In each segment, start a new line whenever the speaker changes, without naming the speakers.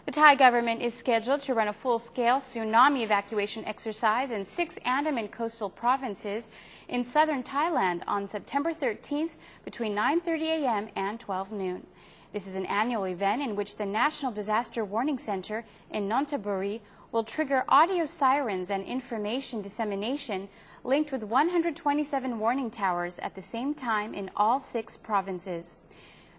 The Thai government is scheduled to run a full-scale tsunami evacuation exercise in 6 Andaman coastal provinces in southern Thailand on September 13th between 9:30 a.m. and 12 noon. This is an annual event in which the National Disaster Warning Center in Nonthaburi will trigger audio sirens and information dissemination linked with 127 warning towers at the same time in all 6 provinces.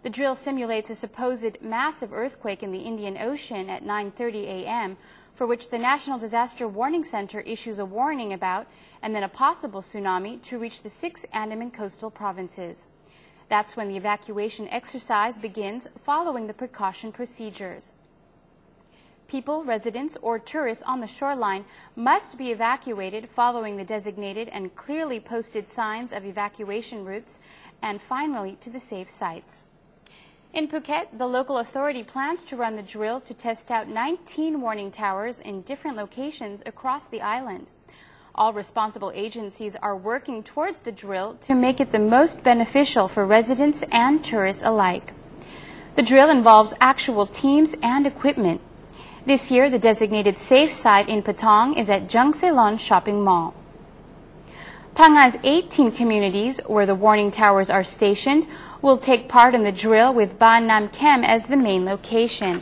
The drill simulates a supposed massive earthquake in the Indian Ocean at 9:30 a.m., for which the National Disaster Warning Center issues a warning about, and then a possible tsunami to reach the 6 Andaman coastal provinces. That's when the evacuation exercise begins, following the precaution procedures. People, residents, or tourists on the shoreline must be evacuated following the designated and clearly posted signs of evacuation routes, and finally to the safe sites. In Phuket, the local authority plans to run the drill to test out 19 warning towers in different locations across the island. All responsible agencies are working towards the drill to make it the most beneficial for residents and tourists alike. The drill involves actual teams and equipment. This year, the designated safe site in Patong is at Jungselon Shopping Mall. Phang Ngai's 18 communities where the warning towers are stationed will take part in the drill, with Ban Nam Kem as the main location.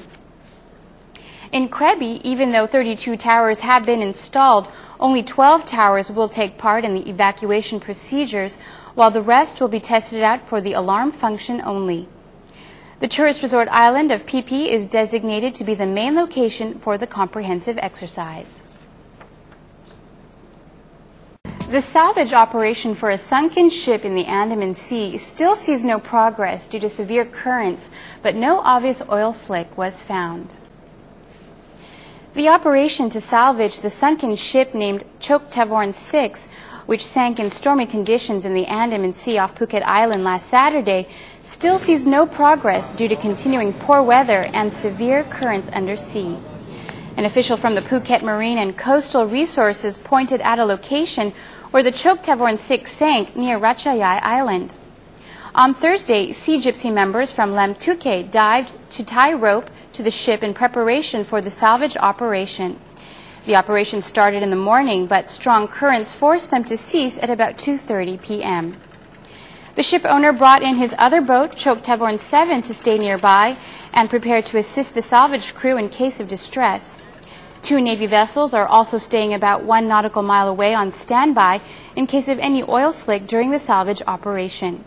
In Krabi, even though 32 towers have been installed, only 12 towers will take part in the evacuation procedures, while the rest will be tested out for the alarm function only. The tourist resort island of Phi Phi is designated to be the main location for the comprehensive exercise. The salvage operation for a sunken ship in the Andaman Sea still sees no progress due to severe currents, but no obvious oil slick was found. The operation to salvage the sunken ship named Chok Thavorn 6, which sank in stormy conditions in the Andaman Sea off Phuket Island last Saturday, still sees no progress due to continuing poor weather and severe currents undersea. An official from the Phuket Marine and Coastal Resources pointed at a location where the Chok Thavorn 6 sank near Ratchayai Island. On Thursday, Sea Gypsy members from Lam Tuke dived to tie rope to the ship in preparation for the salvage operation. The operation started in the morning, but strong currents forced them to cease at about 2:30 p.m. The ship owner brought in his other boat, Chok Thavorn 7, to stay nearby and prepared to assist the salvage crew in case of distress. 2 Navy vessels are also staying about 1 nautical mile away on standby in case of any oil slick during the salvage operation.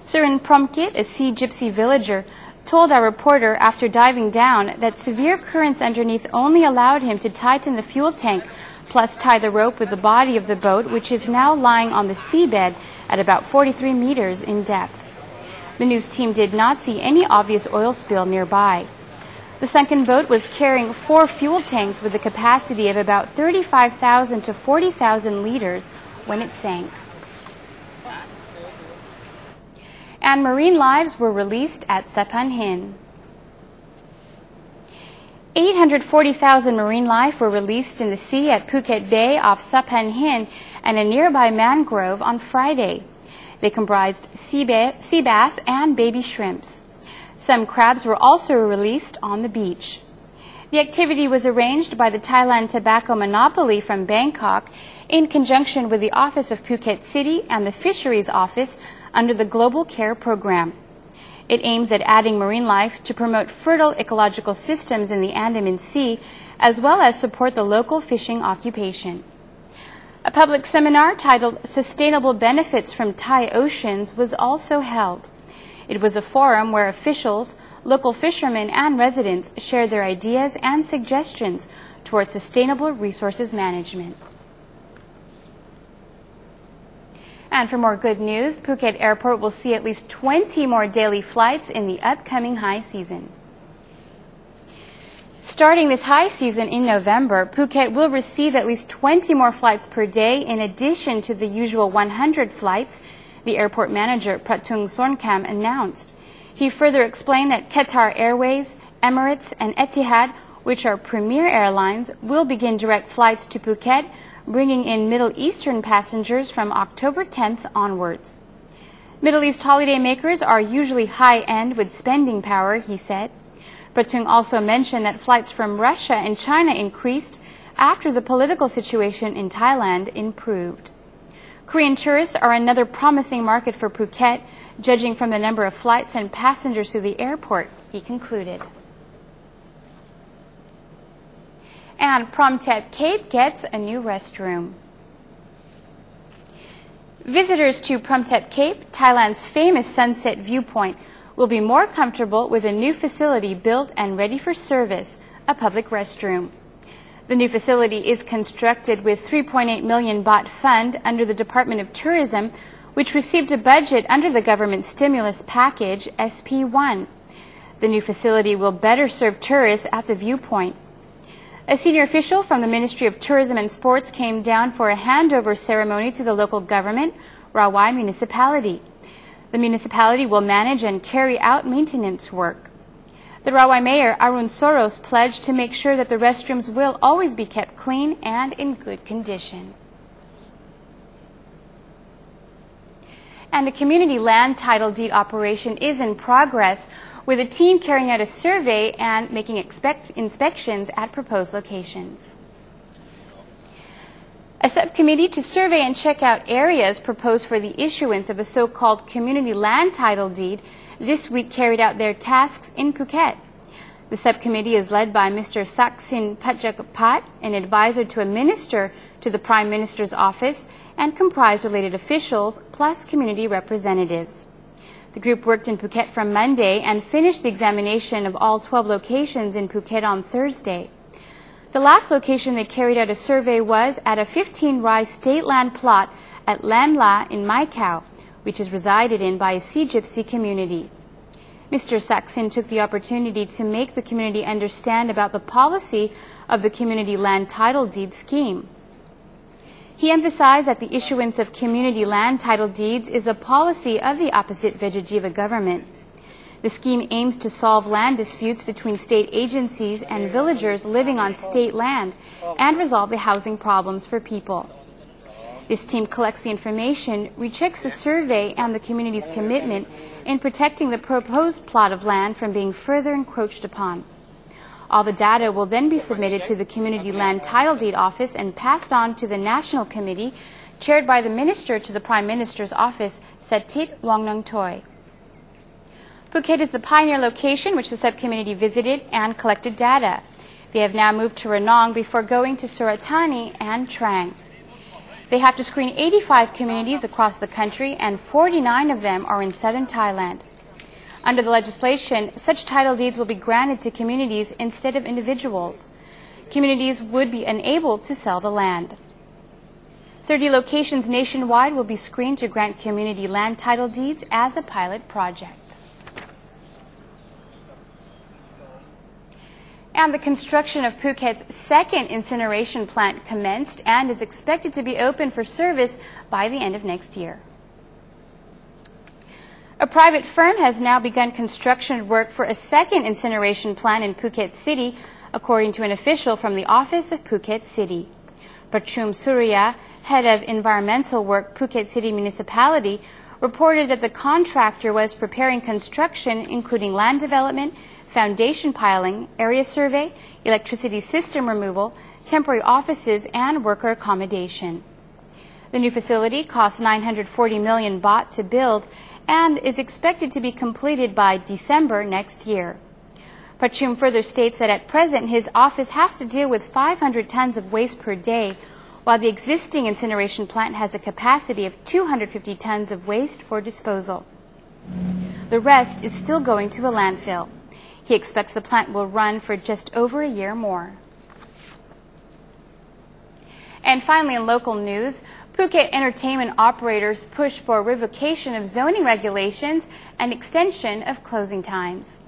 Surin Promethep, a Sea Gypsy villager, told our reporter after diving down that severe currents underneath only allowed him to tighten the fuel tank, plus tie the rope with the body of the boat, which is now lying on the seabed at about 43 meters in depth. The news team did not see any obvious oil spill nearby. The sunken boat was carrying 4 fuel tanks with a capacity of about 35,000 to 40,000 liters when it sank. And marine lives were released at Saphan Hin. 840,000 marine life were released in the sea at Phuket Bay off Saphan Hin and a nearby mangrove on Friday. They comprised sea bass and baby shrimps. Some crabs were also released on the beach. The activity was arranged by the Thailand Tobacco Monopoly from Bangkok in conjunction with the Office of Phuket City and the Fisheries Office under the Global Care Program. It aims at adding marine life to promote fertile ecological systems in the Andaman Sea, as well as support the local fishing occupation. A public seminar titled Sustainable Benefits from Thai Oceans was also held. It was a forum where officials, local fishermen, and residents shared their ideas and suggestions towards sustainable resources management. And for more good news, Phuket Airport will see at least 20 more daily flights in the upcoming high season. Starting this high season in November, Phuket will receive at least 20 more flights per day in addition to the usual 100 flights, the airport manager Pratung Sornkam announced. He further explained that Qatar Airways, Emirates, and Etihad, which are premier airlines, will begin direct flights to Phuket, bringing in Middle Eastern passengers from October 10th onwards. Middle East holidaymakers are usually high-end with spending power, he said. Pratung also mentioned that flights from Russia and China increased after the political situation in Thailand improved. Korean tourists are another promising market for Phuket, judging from the number of flights and passengers through the airport, he concluded. And Promethep Cape gets a new restroom. Visitors to Promethep Cape, Thailand's famous sunset viewpoint, will be more comfortable with a new facility built and ready for service, a public restroom. The new facility is constructed with 3.8 million baht fund under the Department of Tourism, which received a budget under the government stimulus package SP1. The new facility will better serve tourists at the viewpoint. A senior official from the Ministry of Tourism and Sports came down for a handover ceremony to the local government, Rawai Municipality. The municipality will manage and carry out maintenance work. The Rawai Mayor, Arun Soros, pledged to make sure that the restrooms will always be kept clean and in good condition. And a community land title deed operation is in progress, with a team carrying out a survey and making inspections at proposed locations. A subcommittee to survey and check out areas proposed for the issuance of a so-called community land title deed this week carried out their tasks in Phuket. The subcommittee is led by Mr. Saksin Patjakapat, an advisor to a minister to the Prime Minister's office, and comprise related officials plus community representatives. The group worked in Phuket from Monday and finished the examination of all 12 locations in Phuket on Thursday. The last location they carried out a survey was at a 15-rai state land plot at Lam La in Mai Khao, which is resided in by a Sea Gypsy community. Mr. Saksin took the opportunity to make the community understand about the policy of the community land title deed scheme. He emphasized that the issuance of community land title deeds is a policy of the opposite Vejajiva government. The scheme aims to solve land disputes between state agencies and villagers living on state land and resolve the housing problems for people. This team collects the information, rechecks the survey and the community's commitment in protecting the proposed plot of land from being further encroached upon. All the data will then be submitted to the Community Land Title Deed Office and passed on to the National Committee, chaired by the Minister to the Prime Minister's Office, Satit Wongnongtoy. Phuket is the pioneer location which the subcommittee visited and collected data. They have now moved to Ranong before going to Suratani and Trang. They have to screen 85 communities across the country, and 49 of them are in southern Thailand. Under the legislation, such title deeds will be granted to communities instead of individuals. Communities would be unable to sell the land. 30 locations nationwide will be screened to grant community land title deeds as a pilot project. And the construction of Phuket's second incineration plant commenced and is expected to be open for service by the end of next year. A private firm has now begun construction work for a second incineration plant in Phuket City, according to an official from the Office of Phuket City. Prachum Surya, head of environmental work, Phuket City Municipality, reported that the contractor was preparing construction, including land development, foundation piling, area survey, electricity system removal, temporary offices, and worker accommodation. The new facility costs 940 million baht to build and is expected to be completed by December next year. Prachum further states that at present his office has to deal with 500 tons of waste per day, while the existing incineration plant has a capacity of 250 tons of waste for disposal. The rest is still going to a landfill. He expects the plant will run for just over a year more. And finally, in local news, Phuket entertainment operators push for revocation of zoning regulations and extension of closing times.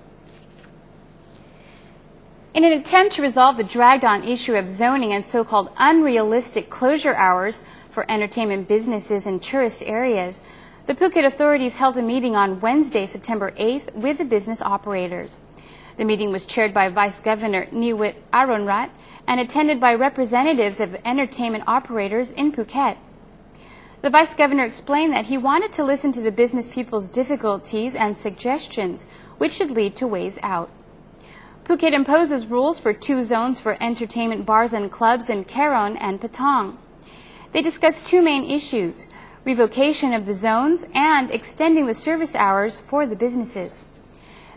In an attempt to resolve the dragged-on issue of zoning and so-called unrealistic closure hours for entertainment businesses in tourist areas, the Phuket authorities held a meeting on Wednesday, September 8th, with the business operators. The meeting was chaired by Vice Governor Niwit Aronrat and attended by representatives of entertainment operators in Phuket. The Vice Governor explained that he wanted to listen to the business people's difficulties and suggestions, which should lead to ways out. Phuket imposes rules for 2 zones for entertainment bars and clubs in Karon and Patong. They discuss 2 main issues: revocation of the zones and extending the service hours for the businesses.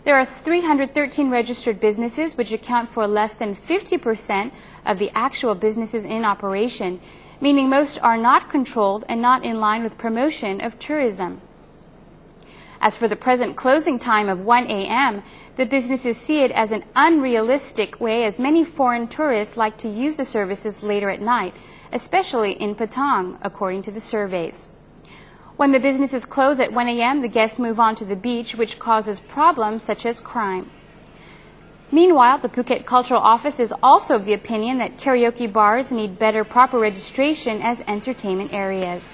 There are 313 registered businesses, which account for less than 50% of the actual businesses in operation, meaning most are not controlled and not in line with promotion of tourism. As for the present closing time of 1 a.m., the businesses see it as an unrealistic way, as many foreign tourists like to use the services later at night, especially in Patong, according to the surveys. When the businesses close at 1 a.m., the guests move on to the beach, which causes problems such as crime. Meanwhile, the Phuket Cultural Office is also of the opinion that karaoke bars need better proper registration as entertainment areas.